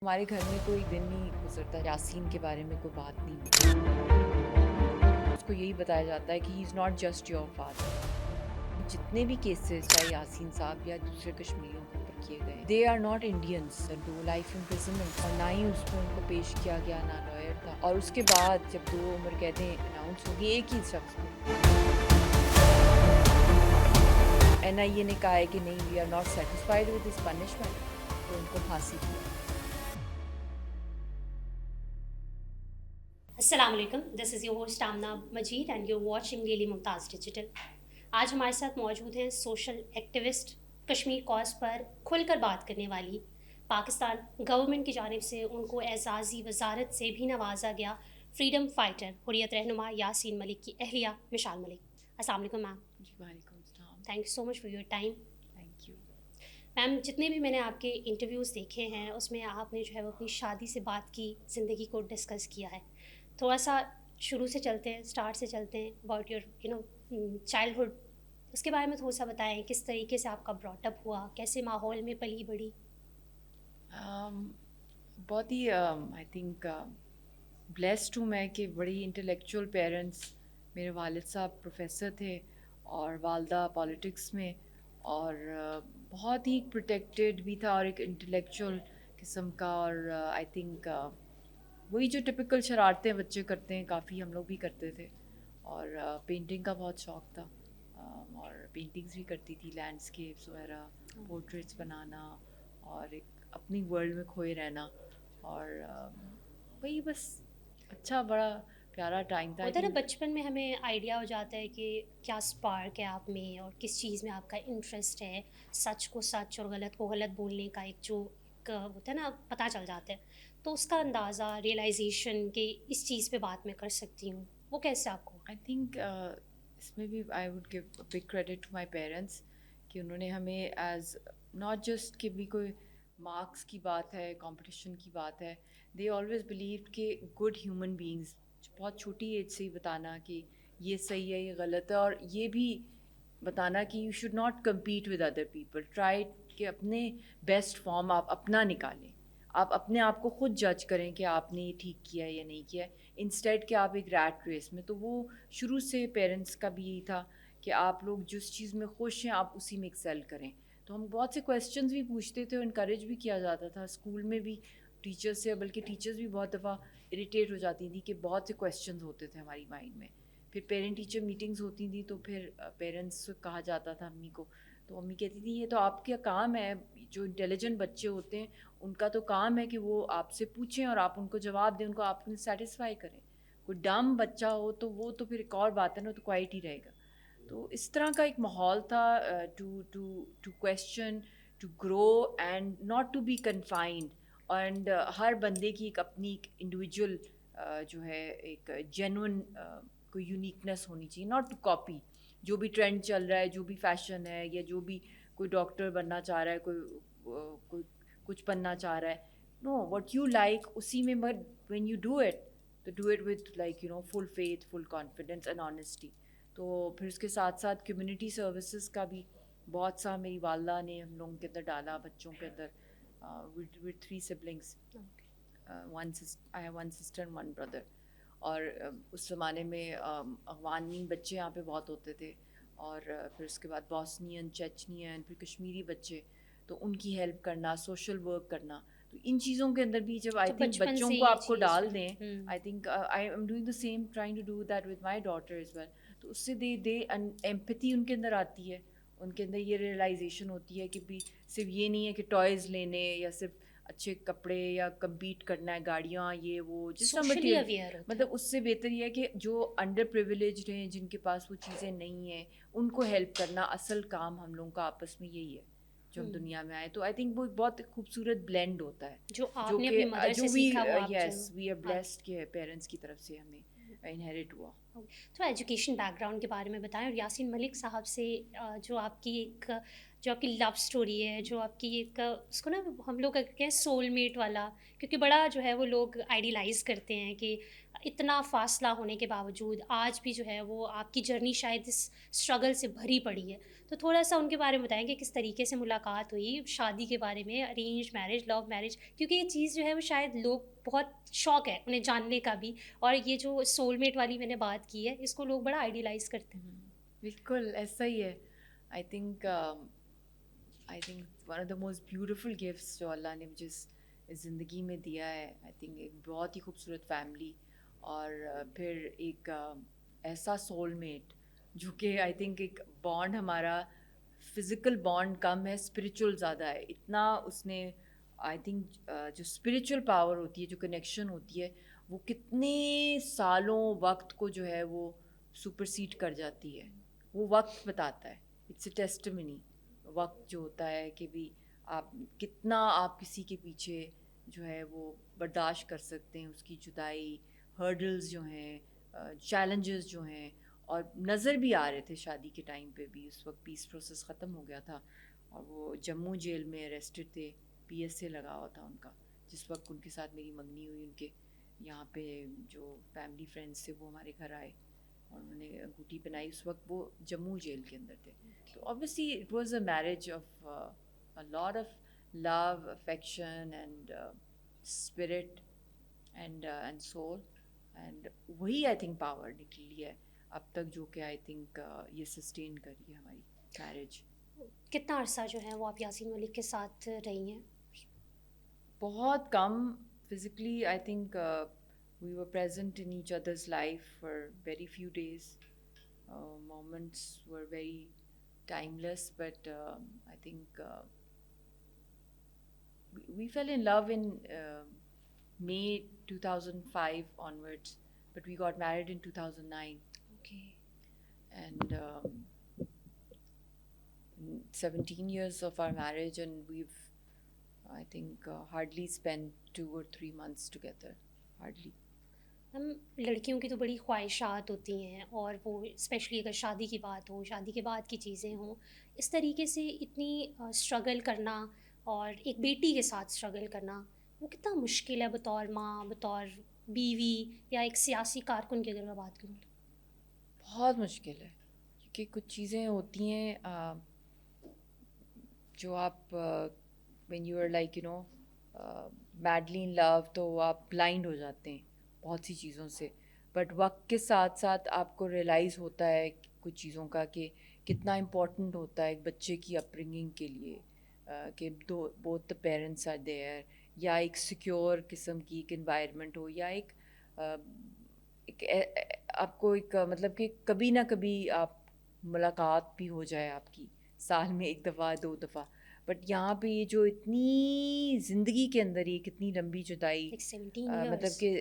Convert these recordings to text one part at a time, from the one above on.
ہمارے گھر میں کوئی دن نہیں گزرتا یاسین کے بارے میں کوئی بات نہیں ہوتی. اس کو یہی بتایا جاتا ہے کہ he is not just your father. جتنے بھی کیسز چاہے یاسین صاحب یا دوسرے کشمیریوں کے اوپر کیے گئے, they are not Indians. Do life imprisonment, اور نہ ہی اس میں ان کو پیش کیا گیا, نہ لائر تھا. اور اس کے بعد جب 2 عمر قیدیں اناؤنس ہوگی ایک ہی شخص کو, NIA نے کہا ہے کہ نہیں, we are not satisfied with this punishment, تو ان کو پھانسی دی. السلام علیکم. This is your host Amna Majeed and you watching daily Mumtaz digital. آج ہمارے ساتھ موجود ہیں سوشل ایکٹیوسٹ, کشمیر کاز پر کھل کر بات کرنے والی, پاکستان گورنمنٹ کی جانب سے ان کو اعزازی وزارت سے بھی نوازا گیا فریڈم فائٹر, حریت رہنما یاسین ملک کی اہلیہ مشال ملک. السلام علیکم میم. جی وعلیکم السلام. Thank you so much for your time. Thank you. Ma'am, جتنے بھی میں نے آپ کے انٹرویوز دیکھے ہیں اس میں آپ نے جو ہے وہ اپنی شادی سے بات کی, زندگی کو ڈسکس کیا ہے. تھوڑا سا شروع سے چلتے ہیں, اسٹارٹ سے چلتے ہیں, اباؤٹ یور چائلڈہڈ. اس کے بارے میں تھوڑا سا بتائیں, کس طریقے سے آپ کا براٹ اپ ہوا, کیسے ماحول میں پلی بڑھی. بہت ہی آئی تھنک بلیسڈ ہوں میں کہ بڑی انٹلیکچوئل پیرنٹس. میرے والد صاحب پروفیسر تھے اور والدہ پالیٹکس میں, اور بہت ہی پروٹیکٹیڈ بھی تھا اور ایک انٹلیکچوئل قسم کا. اور آئی تھنک وہی جو ٹپکل شرارتیں بچے کرتے ہیں کافی ہم لوگ بھی کرتے تھے. اور پینٹنگ کا بہت شوق تھا, اور پینٹنگس بھی کرتی تھی, لینڈسکیپس وغیرہ, پورٹریٹس بنانا, اور ایک اپنی ورلڈ میں کھوئے رہنا. اور وہی بس اچھا بڑا پیارا ٹائم تھا. ہوتا ہے نا بچپن میں ہمیں آئیڈیا ہو جاتا ہے کہ کیا اسپارک ہے آپ میں اور کس چیز میں آپ کا انٹرسٹ ہے, سچ کو سچ اور غلط کو غلط بولنے کا ایک جو ہوتا ہے نا پتہ چل جاتا ہے. تو اس کا اندازہ, ریئلائزیشن کہ اس چیز پہ بات میں کر سکتی ہوں, وہ کیسے آپ کو. آئی تھنک اس میں بھی I would give big credit to my parents کہ انہوں نے ہمیں ایز ناٹ جسٹ کہ بھی کوئی مارکس کی بات ہے, کمپٹیشن کی بات ہے, دے آلویز بلیوڈ کہ گڈ ہیومن بینگز, بہت چھوٹی ایج سے ہی بتانا کہ یہ صحیح ہے یہ غلط ہے, اور یہ بھی بتانا کہ you should not compete with other people, try کہ اپنے بیسٹ فارم آپ اپنا نکالیں, آپ اپنے آپ کو خود جج کریں کہ آپ نے یہ ٹھیک کیا ہے یا نہیں کیا ہے, انسٹیڈ کہ آپ ایک ریٹ ریس میں. تو وہ شروع سے پیرنٹس کا بھی یہی تھا کہ آپ لوگ جس چیز میں خوش ہیں آپ اسی میں ایکسیل کریں. تو ہم بہت سے کویسچنز بھی پوچھتے تھے اور انکریج بھی کیا جاتا تھا اسکول میں بھی ٹیچر سے, بلکہ ٹیچرز بھی بہت دفعہ اریٹیٹ ہو جاتی تھیں کہ بہت سے کویسچنز ہوتے تھے ہماری مائنڈ میں. پھر پیرنٹ ٹیچر میٹنگز ہوتی تھیں تو پھر پیرنٹس سے کہا جاتا تھا امی کو, تو امی کہتی تھیں یہ تو آپ کا کام ہے, جو انٹیلیجنٹ بچے ہوتے ہیں ان کا تو کام ہے کہ وہ آپ سے پوچھیں اور آپ ان کو جواب دیں, ان کو آپ سیٹسفائی کریں. کوئی ڈم بچہ ہو تو وہ تو پھر ایک اور بات ہے نا, تو کوائٹ ہی رہے گا. تو اس طرح کا ایک ماحول تھا to question, to grow and not to be confined. And ہر بندے کی ایک اپنی ایک انڈیویجول جو ہے ایک جینون کوئی یونیکنیس ہونی چاہیے, ناٹ ٹو کاپی جو بھی ٹرینڈ چل رہا ہے, جو بھی فیشن ہے, یا جو بھی کوئی ڈاکٹر بننا چاہ رہا ہے, کوئی کچھ بننا چاہ رہا ہے. نو, واٹ یو لائک اسی میں, but when you do it تو do it with like full faith, full confidence and honesty. تو پھر اس کے ساتھ ساتھ کمیونٹی سروسز کا بھی بہت سا میری والدہ نے ہم لوگوں کے اندر ڈالا, بچوں کے اندر. with 3 siblings, I have 1 sister and 1 brother. اور اس زمانے میں افغانی بچے یہاں پہ بہت ہوتے تھے, اور پھر اس کے بعد بوسنین, چیچنین, پھر کشمیری بچے, تو ان کی ہیلپ کرنا, سوشل ورک کرنا. تو ان چیزوں کے اندر بھی جب آئی تھنک بچوں کو آپ کو ڈال دیں, I think I am doing the same, trying to do that with my daughter as well. تو اس سے دے ایمپتھی ان کے اندر آتی ہے, ان کے اندر یہ ریئلائزیشن ہوتی ہے کہ بھی صرف یہ نہیں ہے کہ ٹوائز لینے یا صرف اچھے کپڑے یا کمپیٹ کرنا ہے, گاڑیاں, یہ وہ جس طرح مٹیریل, مطلب اس سے بہتر یہ ہے کہ جو انڈر پریویلیجڈ ہیں, جن کے پاس وہ چیزیں نہیں ہیں, ان کو ہیلپ کرنا. اصل کام ہم لوگوں کا آپس میں یہی ہے جو ہم دنیا میں آئے. تو آئی تھنک وہ بہت خوبصورت بلینڈ ہوتا ہے جو کہ جو بھی یس وی آر بلیسڈ کہ پیرنٹس کی طرف سے ہمیں انہیریٹ ہوا. تو ایجوکیشن بیک گراؤنڈ کے بارے میں بتائیں، اور یاسین ملک صاحب سے جو آپ کی لو اسٹوری ہے، جو آپ کی ایک اس کو نا ہم لوگ کہتے ہیں سول میٹ والا، کیونکہ بڑا جو ہے وہ لوگ آئیڈیلائز کرتے ہیں کہ اتنا فاصلہ ہونے کے باوجود آج بھی جو ہے وہ آپ کی جرنی شاید اس اسٹرگل سے بھری پڑی ہے. تو تھوڑا سا ان کے بارے میں بتائیں کہ کس طریقے سے ملاقات ہوئی، شادی کے بارے میں، ارینج میرج، لو میرج، کیونکہ یہ چیز جو ہے وہ شاید لوگ بہت شوق ہے انہیں جاننے کا بھی، اور یہ جو سول میٹ والی میں نے بات کی ہے اس کو لوگ بڑا آئیڈیلائز کرتے ہیں. بالکل ایسا ہی ہے. I think one of the most beautiful gifts جو اللہ نے مجھے اس زندگی میں دیا ہے، آئی تھنک ایک بہت ہی خوبصورت فیملی، اور پھر ایک ایسا سول میٹ جو کہ آئی تھنک ایک بانڈ ہمارا فزیکل بانڈ کم ہے، اسپریچول زیادہ ہے. اتنا اس نے آئی تھنک جو اسپریچول پاور ہوتی ہے، جو کنیکشن ہوتی ہے، وہ کتنے سالوں وقت کو جو ہے وہ سپرسیڈ کر جاتی ہے. وہ وقت بتاتا ہے، اٹس اے ٹیسٹمنی. وقت جو ہوتا ہے کہ بھی آپ کتنا آپ کسی کے پیچھے جو ہے وہ برداشت کر سکتے ہیں، اس کی جدائی، ہرڈلز جو ہیں، چیلنجز جو ہیں. اور نظر بھی آ رہے تھے شادی کے ٹائم پہ بھی، اس وقت پیس پروسیس ختم ہو گیا تھا اور وہ جموں جیل میں اریسٹڈ تھے. پی ایس اے لگا ہوا تھا ان کا جس وقت ان کے ساتھ میری منگنی ہوئی. ان کے یہاں پہ جو فیملی فرینڈس تھے وہ ہمارے گھر آئے اور انہوں نے انگوٹھی پہنائی. اس وقت وہ جموں جیل کے اندر تھے. تو obviously it was a marriage of a lot of love, affection and spirit and soul, and وہی I think power نکلی ہے اب تک جو کہ I think یہ سسٹین کری ہے ہماری میرج. کتنا عرصہ جو ہے وہ آپ یاسین ملک کے ساتھ رہی ہیں؟ بہت کم. physically I think we were present in each other's life for very few days. Moments were very timeless, but I think we fell in love in May 2005 onwards, but we got married in 2009. Okay. And 17 years of our marriage, and we've I think hardly spent 2 or 3 months together. Hardly. ہم لڑکیوں کی تو بڑی خواہشات ہوتی ہیں، اور وہ اسپیشلی اگر شادی کی بات ہو، شادی کے بعد کی چیزیں ہوں، اس طریقے سے اتنی اسٹرگل کرنا اور ایک بیٹی کے ساتھ اسٹرگل کرنا وہ کتنا مشکل ہے بطور ماں، بطور بیوی، یا ایک سیاسی کارکن کی اگر میں بات کروں تو؟ بہت مشکل ہے کیونکہ کچھ چیزیں ہوتی ہیں جو آپ when you are like madly in love تو آپ بلائنڈ ہو جاتے ہیں بہت سی چیزوں سے. بٹ وقت کے ساتھ ساتھ آپ کو ریئلائز ہوتا ہے کچھ چیزوں کا کہ کتنا امپورٹنٹ ہوتا ہے ایک بچے کی اپ برنگنگ کے لیے کہ both the parents are there, یا ایک سیکیور قسم کی ایک انوائرمنٹ ہو، یا ایک آپ کو ایک مطلب کہ کبھی نہ کبھی آپ ملاقات بھی ہو جائے آپ کی سال میں 1 دفعہ 2 دفعہ. بٹ یہاں پہ یہ جو اتنی زندگی کے اندر یہ کتنی لمبی جدائی، مطلب کہ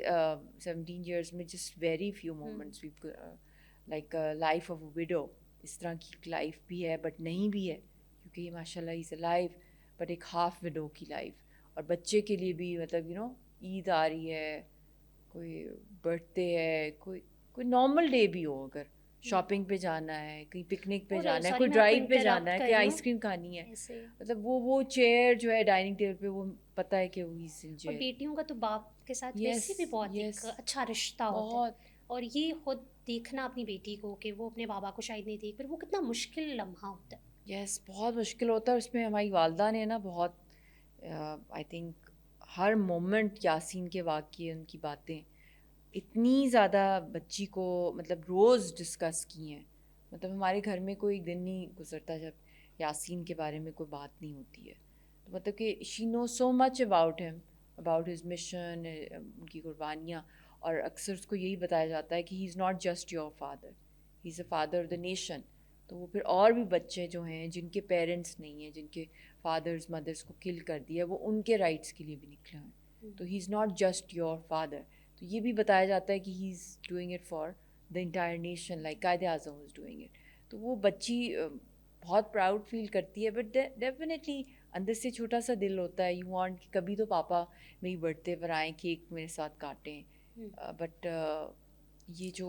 17 ایئرس میں just very few moments like life of a widow. اس طرح کی لائف بھی ہے بٹ نہیں بھی ہے کیونکہ یہ ماشاء اللہ از اے لائف، بٹ ایک ہاف وڈو کی لائف. اور بچے کے لیے بھی مطلب عید آ رہی ہے، کوئی برتھ ڈے ہے، کوئی نارمل ڈے بھی ہو، اگر شاپنگ پہ جانا ہے، کہیں پکنک پہ جانا ہے، کوئی ڈرائیو پہ جانا ہے، کہ آئس کریم کھانی ہے، مطلب وہ چیئر جو ہے ڈائننگ ٹیبل پہ وہ پتہ ہے کہ وہ اور بیٹیوں کا تو باپ کے ساتھ ویسے بھی بہت ایک اچھا رشتہ ہوتا ہے، اور یہ خود دیکھنا اپنی بیٹی کو کہ وہ اپنے بابا کو شاید نہیں دیکھ پر وہ کتنا مشکل لمحہ ہوتا ہے. یس بہت مشکل ہوتا ہے. اس میں ہماری والدہ نے نا بہت I think Hare moment Yasin کے واقعے، ان کی باتیں اتنی زیادہ بچی کو مطلب روز ڈسکس کی ہیں. مطلب ہمارے گھر میں کوئی دن نہیں گزرتا جب یاسین کے بارے میں کوئی بات نہیں ہوتی ہے. تو مطلب کہ she know so much about him, about his mission, ان کی قربانیاں. اور اکثر اس کو یہی بتایا جاتا ہے کہ he is not just your father, he is a father of the nation. تو وہ پھر اور بھی بچے جو ہیں جن کے پیرنٹس نہیں ہیں، جن کے فادرز مدرس کو کل کر دیا، وہ ان کے رائٹس کے لیے بھی نکلے ہیں. تو he is not just your father. تو یہ بھی بتایا جاتا ہے کہ he is doing it for the entire nation, like Quaid Azam was doing it. تو وہ بچی بہت پراؤڈ فیل کرتی ہے. بٹ ڈیفینیٹلی اندر سے چھوٹا سا دل ہوتا ہے، یو وانٹ کہ کبھی تو پاپا میری برتھ ڈے پر آئیں، کیک میرے ساتھ کاٹیں. بٹ یہ جو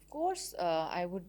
Of course, I would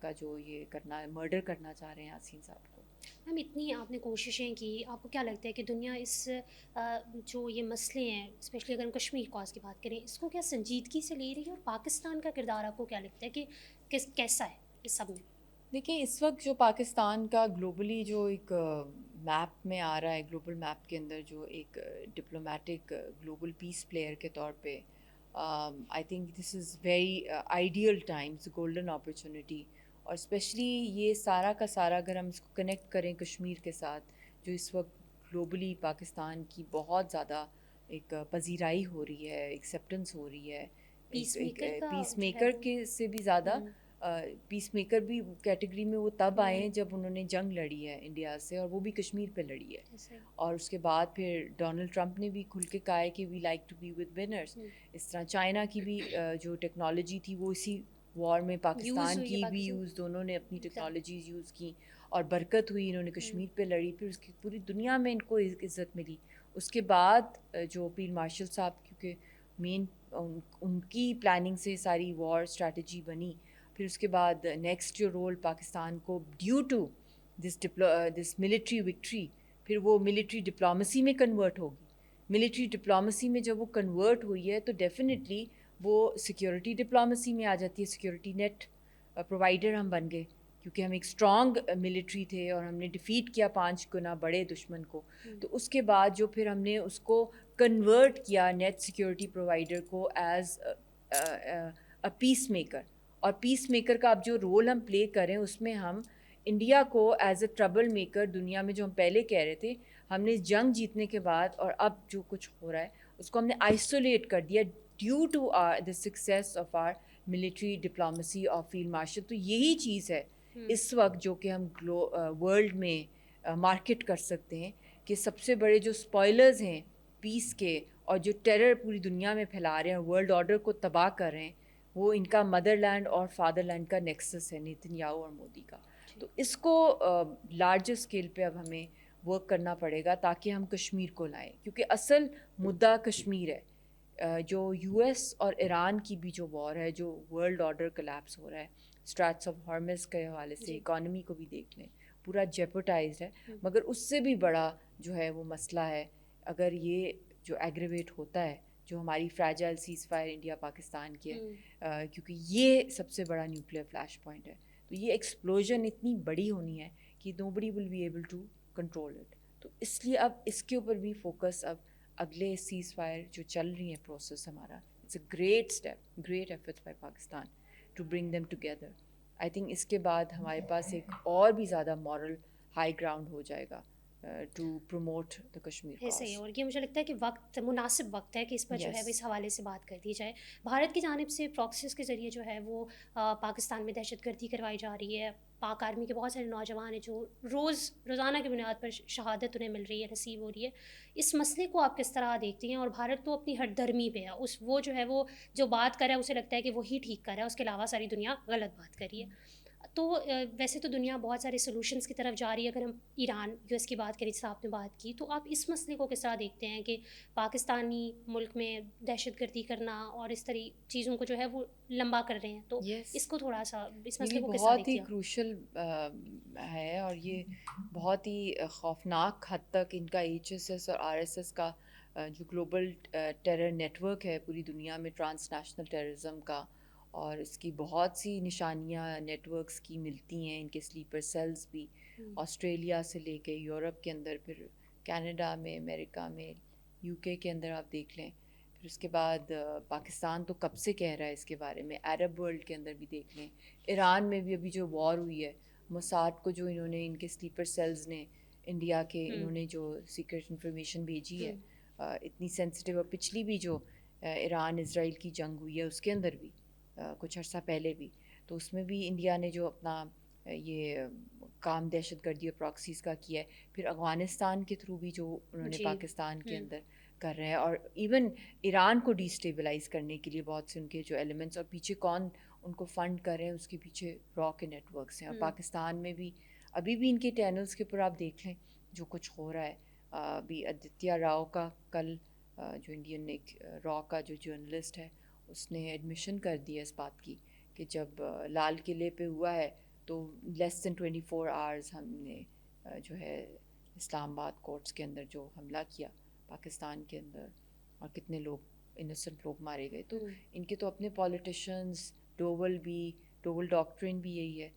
کا جو یہ کرنا مرڈر کرنا چاہ رہے ہیں یاسین صاحب کو. میم اتنی آپ نے کوششیں کی, آپ کو کیا لگتا ہے کہ دنیا اس جو یہ مسئلے ہیں اسپیشلی اگر ہم کشمیر کاز کی بات کریں, اس کو کیا سنجیدگی سے لے رہی ہے, اور پاکستان کا کردار آپ کو کیا لگتا ہے کہ کیسا ہے اس سب میں؟ دیکھیں اس وقت جو پاکستان کا گلوبلی جو ایک میپ میں آ رہا ہے, گلوبل میپ کے اندر جو ایک ڈپلومیٹک گلوبل پیس پلیئر کے طور پہ, آئی think this is very ideal Times, golden opportunity. اور اسپیشلی یہ سارا کا سارا اگر ہم اس کو کنیکٹ کریں کشمیر کے ساتھ, جو اس وقت گلوبلی پاکستان کی بہت زیادہ ایک پذیرائی ہو رہی ہے, ایکسیپٹنس ہو رہی ہے, پیس میکر کا پیس جو ہے میکر وہ کے سے بھی زیادہ پیس میکر بھی کیٹیگری میں وہ تب آئے ہیں جب انہوں نے جنگ لڑی ہے انڈیا سے, اور وہ بھی کشمیر پہ لڑی ہے. اور اس کے بعد پھر ڈونلڈ ٹرمپ نے بھی کھل کے کہا ہے کہ we like to be with winners. اس طرح چائنا کی بھی جو ٹیکنالوجی تھی وہ اسی وار میں پاکستان کی بھی یوز, دونوں نے اپنی ٹیکنالوجیز یوز کی اور برکت ہوئی, انہوں نے کشمیر پہ لڑی, پھر اس کی پوری دنیا میں ان کو عزت ملی. اس کے بعد جو فیلڈ مارشل صاحب, کیونکہ مین ان کی پلاننگ سے ساری وار اسٹریٹجی بنی, پھر اس کے بعد نیکسٹ جو رول پاکستان کو due to this military victory, پھر وہ ملٹری ڈپلومسی میں کنورٹ ہوگی. ملٹری ڈپلومسی میں جب وہ کنورٹ ہوئی ہے تو ڈیفینیٹلی وہ سیکیورٹی ڈپلومسی میں آ جاتی ہے. سیکیورٹی نیٹ پرووائڈر ہم بن گئے, کیونکہ ہم ایک اسٹرانگ ملٹری تھے اور ہم نے ڈیفیٹ کیا 5 گنا بڑے دشمن کو. تو اس کے بعد جو پھر ہم نے اس کو کنورٹ کیا نیٹ سیکیورٹی پرووائڈر کو ایز اے پیس میکر. اور پیس میکر کا اب جو رول ہم پلے کریں اس میں ہم انڈیا کو ایز اے ٹربل میکر دنیا میں, جو ہم پہلے کہہ رہے تھے, ہم نے جنگ جیتنے کے بعد اور اب جو کچھ ہو رہا ہے اس کو ہم نے آئسولیٹ کر دیا due to the success of our military diplomacy of field marshal. تو یہی چیز ہے اس وقت جو کہ ہم ورلڈ میں مارکیٹ کر سکتے ہیں کہ سب سے بڑے جو اسپوائلرز ہیں پیس کے اور جو ٹیرر پوری دنیا میں پھیلا رہے ہیں, ورلڈ آرڈر کو تباہ کر رہے ہیں, وہ ان کا مدر لینڈ اور فادر لینڈ کا نیکسس ہے, نیتن یاہو اور مودی کا. تو اس کو لارجر اسکیل پہ اب ہمیں ورک کرنا پڑے گا تاکہ ہم کشمیر کو لائیں, کیونکہ اصل مدعا کشمیر ہے. جو یو ایس اور ایران کی بھی جو وار ہے, جو ورلڈ آرڈر کلیپس ہو رہا ہے اسٹریٹس آف ہارمز کے حوالے سے, اکانومی کو بھی دیکھ لیں پورا جیپوٹائزڈ ہے. مگر اس سے بھی بڑا جو ہے وہ مسئلہ ہے, اگر یہ جو ایگریویٹ ہوتا ہے, جو ہماری fragile cease fire India Pakistan کی ہے, کیونکہ یہ سب سے بڑا نیوکلیئر فلیش پوائنٹ ہے. تو یہ ایکسپلوژن اتنی بڑی ہونی ہے کہ nobody will be able to control it. تو اس لیے اب اس کے اوپر بھی فوکس اب اگلے سیز فائر جو چل رہی ہیں پروسیس ہمارا, it's a great step, great efforts by Pakistan to bring them together. I think اس کے بعد ہمارے پاس ایک اور بھی زیادہ مورل ہائی گراؤنڈ ہو جائے گا ٹو پروموٹ دا کشمیر ایسے ہی. اور یہ مجھے لگتا ہے کہ وقت مناسب وقت ہے کہ اس پر جو ہے اس حوالے سے بات کر دی جائے. بھارت کی جانب سے پراکسیز کے ذریعے جو ہے وہ پاکستان میں دہشت گردی کروائی جا رہی ہے. پاک آرمی کے بہت سارے نوجوان ہیں جو روزانہ کی بنیاد پر شہادت انہیں مل رہی ہے, نصیب ہو رہی ہے. اس مسئلے کو آپ کس طرح دیکھتی ہیں؟ اور بھارت تو اپنی ہر درمی پہ ہے, وہ جو ہے وہ جو بات کر رہا ہے اسے لگتا ہے کہ وہی ٹھیک کر رہا ہے, اس کے علاوہ ساری دنیا غلط بات کر رہی ہے. تو ویسے تو دنیا بہت سارے سلوشنس کی طرف جا رہی ہے. اگر ہم ایران یو ایس کی بات کریں جیسے آپ نے بات کی, تو آپ اس مسئلے کو کس طرح دیکھتے ہیں کہ پاکستانی ملک میں دہشت گردی کرنا اور اس طرح چیزوں کو جو ہے وہ لمبا کر رہے ہیں, تو اس کو تھوڑا سا اس مسئلے کو کس طرح دیکھتے ہیں؟ بہت ہی کروشل ہے, اور یہ بہت ہی خوفناک حد تک ان کا ایچ ایس ایس اور آر ایس ایس کا جو گلوبل ٹیرر نیٹ ورک ہے پوری دنیا میں, ٹرانس نیشنل ٹیررزم کا, اور اس کی بہت سی نشانیاں نیٹ ورکس کی ملتی ہیں. ان کے سلیپر سیلز بھی آسٹریلیا سے لے کے یورپ کے اندر, پھر کینیڈا میں, امریکہ میں, یو کے اندر آپ دیکھ لیں. پھر اس کے بعد پاکستان تو کب سے کہہ رہا ہے اس کے بارے میں, عرب ورلڈ کے اندر بھی دیکھ لیں. ایران میں بھی ابھی جو وار ہوئی ہے, موساد کو جو انہوں نے ان کے سلیپر سیلز نے انڈیا کے انہوں نے جو سیکرٹ انفارمیشن بھیجی ہے اتنی سینسٹیو, اور پچھلی بھی جو ایران اسرائیل کی جنگ ہوئی ہے اس کے اندر بھی کچھ عرصہ پہلے بھی, تو اس میں بھی انڈیا نے جو اپنا یہ کام دہشت گردی اور پراکسیز کا کیا ہے. پھر افغانستان کے تھرو بھی جو انہوں نے پاکستان کے اندر کر رہے ہیں, اور ایون ایران کو ڈیسٹیبلائز کرنے کے لیے بہت سے ان کے جو ایلیمنٹس, اور پیچھے کون ان کو فنڈ کر رہے ہیں اس کے پیچھے را کے نیٹ ورکس ہیں. اور پاکستان میں بھی ابھی بھی ان کے چینلز کے اوپر آپ دیکھ لیں جو کچھ ہو رہا ہے. ابھی آدتیہ راؤ کا کل جو انڈین ایک را کا جو جرنلسٹ ہے, اس نے ایڈمیشن کر دیا اس بات کی کہ جب لال قلعے پہ ہوا ہے تو لیس دین 24 آورز ہم نے جو ہے اسلام آباد کورٹس کے اندر جو حملہ کیا پاکستان کے اندر اور کتنے لوگ انوسنٹ لوگ مارے گئے. تو ان کے تو اپنے پولیٹیشنز ڈوول ڈاکٹرین بھی یہی ہے,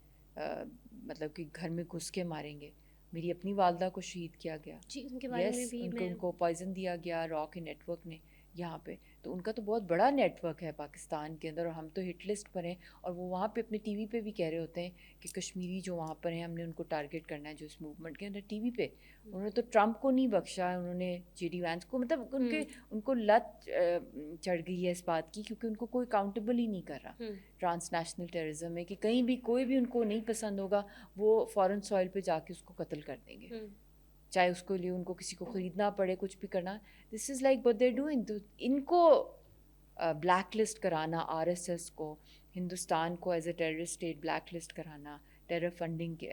مطلب کہ گھر میں گھس کے ماریں گے. میری اپنی والدہ کو شہید کیا گیا, جی ان کے بارے میں یس بھی ان کو پوائزن دیا گیا را کے نیٹ ورک نے یہاں پہ. تو ان کا تو بہت بڑا نیٹ ورک ہے پاکستان کے اندر, اور ہم تو ہٹ لسٹ پر ہیں. اور وہ وہاں پہ اپنے ٹی وی پہ بھی کہہ رہے ہوتے ہیں کہ کشمیری جو وہاں پر ہیں ہم نے ان کو ٹارگیٹ کرنا ہے, جو اس موومنٹ کے اندر. ٹی وی پہ انہوں نے تو ٹرمپ کو نہیں بخشا, انہوں نے جے ڈی وینس کو, مطلب ان کو لت چڑھ گئی ہے اس بات کی, کیونکہ ان کو کوئی اکاؤنٹیبل ہی نہیں کر رہا ٹرانس نیشنل ٹیررزم میں, کہ کہیں بھی کوئی بھی ان کو نہیں پسند ہوگا وہ فورن سوائل پہ جا کے اس کو قتل کر دیں گے, چاہے اس کے لیے ان کو کسی کو خریدنا پڑے, کچھ بھی کرنا. This is like what they are doing. تو ان کو بلیک لسٹ کرانا, آر ایس ایس کو, ہندوستان کو as a terrorist state blacklist کرانا, ٹیرر فنڈنگ,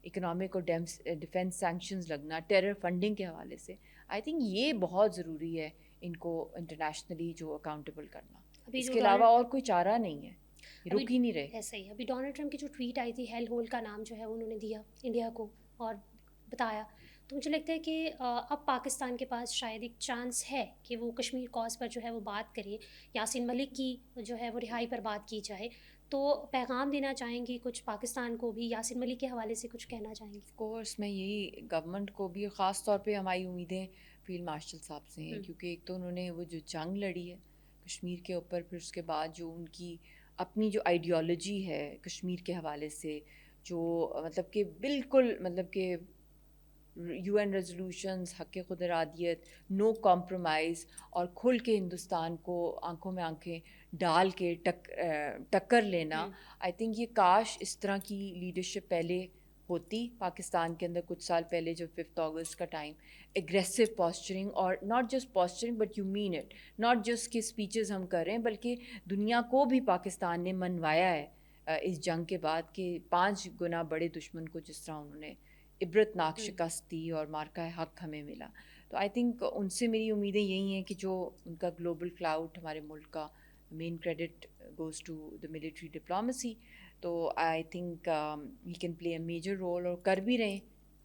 اکنامک اور ڈیفینس سینکشنز لگنا ٹیرر فنڈنگ کے حوالے سے, آئی تھنک یہ بہت ضروری ہے ان کو انٹرنیشنلی جو اکاؤنٹیبل کرنا. اس کے علاوہ اور کوئی چارہ نہیں ہے, رک ہی نہیں رہے. ایسا ہی ابھی ڈونلڈ ٹرمپ کی جو ٹویٹ آئی تھی, ہیل ہول کا نام جو ہے انہوں نے دیا انڈیا کو اور بتایا, تو مجھے لگتا ہے کہ اب پاکستان کے پاس شاید ایک چانس ہے کہ وہ کشمیر کاز پر جو ہے وہ بات کرے, یاسین ملک کی جو ہے وہ رہائی پر بات کی جائے. تو پیغام دینا چاہیں گی کچھ پاکستان کو بھی, یاسین ملک کے حوالے سے کچھ کہنا چاہیں گی؟ آف کورس میں یہی گورنمنٹ کو بھی, خاص طور پہ ہماری امیدیں فیلڈ مارشل صاحب سے ہیں, کیونکہ ایک تو انہوں نے وہ جو جنگ لڑی ہے کشمیر کے اوپر, پھر اس کے بعد جو ان کی اپنی جو آئیڈیالوجی ہے کشمیر کے حوالے سے, جو مطلب کہ بالکل مطلب کہ یو این ریزولوشنز, حق خود ارادیت, نو کمپرومائز, اور کھل کے ہندوستان کو آنکھوں میں آنکھیں ڈال کے ٹکر لینا. آئی تھنک یہ کاش اس طرح کی لیڈرشپ پہلے ہوتی پاکستان کے اندر کچھ سال پہلے, جو 5 اگست کا ٹائم, ایگریسو پاسچرنگ, اور not just posturing but you mean it, not just کہ اسپیچز ہم کر رہے ہیں, بلکہ دنیا کو بھی پاکستان نے منوایا ہے اس جنگ کے بعد کہ 5 گنا بڑے دشمن کو جس طرح انہوں نے عبرت ناک شکست دی اور مارکہ حق ہمیں ملا. تو آئی تھنک ان سے میری امیدیں یہی ہیں کہ جو ان کا گلوبل کلاؤڈ, ہمارے ملک کا main credit goes to the military diplomacy. تو I think he can play a major role, اور کر بھی رہے ہیں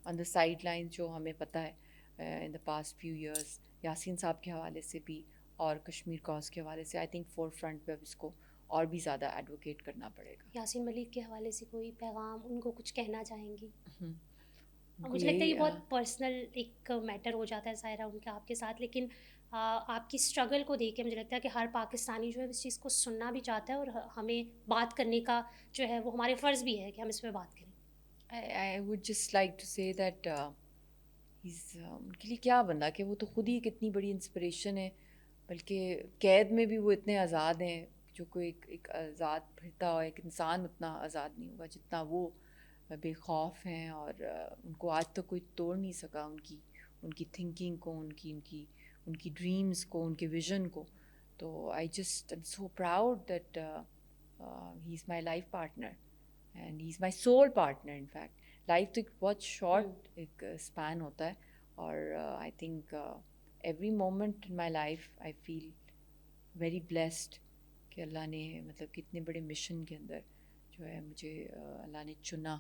آن دا سائڈ لائن, جو ہمیں پتہ ہے in the past few years Yasin sahab کے حوالے سے بھی اور کشمیر کاز کے حوالے سے. آئی تھنک فور فرنٹ پہ اب اس کو اور بھی زیادہ ایڈوکیٹ کرنا پڑے گا. یاسین ملک کے حوالے سے کوئی پیغام ان کو کچھ کہنا چاہیں گی؟ مجھے یہی لگتا ہے یہ بہت پرسنل ایک میٹر ہو جاتا ہے ظاہرہ ان کا آپ کے ساتھ, لیکن آپ کی اسٹرگل کو دیکھ کے مجھے لگتا ہے کہ ہر پاکستانی جو ہے اس چیز کو سننا بھی چاہتا ہے, اور ہمیں بات کرنے کا جو ہے وہ ہمارے فرض بھی ہے کہ ہم اس پہ بات کریں. I would just like to say that ان کے لیے کیا بندہ, کہ وہ تو خود ہی ایک اتنی بڑی انسپریشن ہے, بلکہ قید میں بھی وہ اتنے آزاد ہیں, جو کوئی ایک آزاد پھرتا ہو ایک انسان اتنا آزاد نہیں ہوگا جتنا وہ بے خوف ہیں, اور ان کو آج تک کوئی توڑ نہیں سکا ان کی تھنکنگ کو, ان کی ڈریمز کو, ان کے ویژن کو. تو I just am so proud that he is my life partner and he is my soul partner. In fact life تو ایک بہت شارٹ ایک اسپین ہوتا ہے, اور I think every moment in my life I feel very blessed کہ اللہ نے مطلب کہ اتنے بڑے مشن کے اندر جو ہے مجھے اللہ نے چنا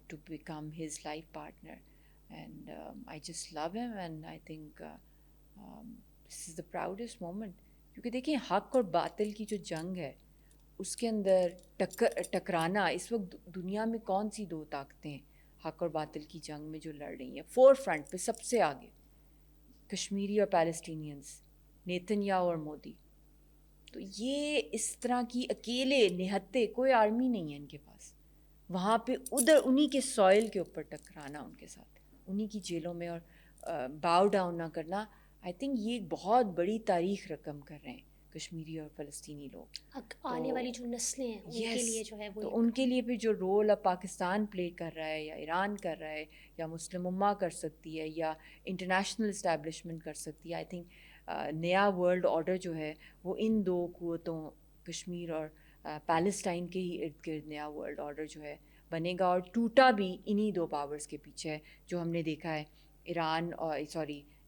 to become his life partner, and I just love him, and I think this is the proudest moment. کیونکہ دیکھیں حق اور باطل کی جو جنگ ہے اس کے اندر ٹکرانا, اس وقت دنیا میں کون سی دو طاقتیں ہیں حق اور باطل کی جنگ میں جو لڑ رہی ہیں فور فرنٹ پہ سب سے آگے, کشمیری اور پیلسٹینینز, نیتن یاہو اور مودی. تو یہ اس طرح کی اکیلے نہتے, کوئی آرمی نہیں ہے ان کے پاس, وہاں پہ ادھر انہی کے سوئل کے اوپر ٹکرانا ان کے ساتھ, انہی کی جیلوں میں, اور باؤ ڈاؤن نہ کرنا. آئی تھنک یہ ایک بہت بڑی تاریخ رقم کر رہے ہیں کشمیری اور فلسطینی لوگ. آنے والی جو نسلیں ہیں ان کے لیے جو ہے وہ, تو ان کے لیے بھی جو رول اب پاکستان پلے کر رہا ہے, یا ایران کر رہا ہے, یا مسلم امہ کر سکتی ہے, یا انٹرنیشنل اسٹیبلشمنٹ کر سکتی ہے. آئی تھنک نیا ورلڈ آرڈر جو ہے وہ ان دو قوتوں کشمیر اور پیلسٹائن کے ہی ارد گرد نیا ورلڈ آرڈر جو ہے بنے گا, اور ٹوٹا بھی انہی دو پاورز کے پیچھے ہے, جو ہم نے دیکھا ہے ایران اور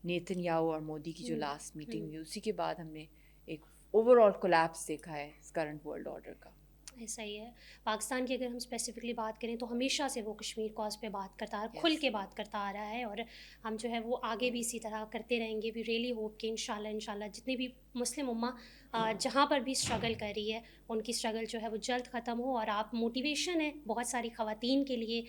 نیتن یاہو اور مودی کی جو لاسٹ میٹنگ ہوئی, اسی کے بعد ہم نے ایک اوور آل کولیپس دیکھا ہے اس کرنٹ ورلڈ آرڈر کا. ایسا ہی ہے. پاکستان کی اگر ہم اسپیسیفکلی بات کریں تو ہمیشہ سے وہ کشمیر کاز پہ بات کرتا آ رہا ہے, کھل Yes. کے بات کرتا آ رہا ہے, اور ہم جو ہے وہ آگے بھی اسی طرح کرتے رہیں گے. وی ریئلی ہوپ کہ انشاءاللہ جتنے بھی مسلم امہ جہاں پر بھی اسٹرگل کر رہی ہے ان کی اسٹرگل جو ہے وہ جلد ختم ہو, اور آپ موٹیویشن ہے بہت ساری خواتین کے لیے.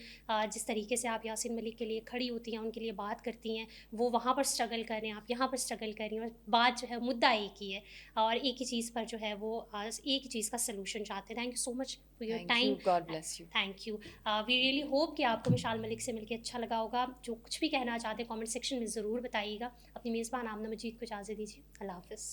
جس طریقے سے آپ یاسین ملک کے لیے کھڑی ہوتی ہیں, ان کے لیے بات کرتی ہیں, وہ وہاں پر اسٹرگل کر رہے ہیں, آپ یہاں پر اسٹرگل کر رہی ہیں, اور بات جو ہے مدعا ایک ہی ہے, اور ایک ہی چیز پر جو ہے وہ ایک ہی چیز کا سلوشن چاہتے ہیں. Thank you so much for your Thank time. you. God bless you. Thank you. We really hope کہ آپ کو مشال ملک سے مل کے اچھا لگا ہوگا. جو کچھ بھی کہنا چاہتے ہیں کامنٹ سیکشن میں ضرور بتائیے گا. اپنی میزبان آمنہ مجید کو اجازت دیجیے. اللہ حافظ.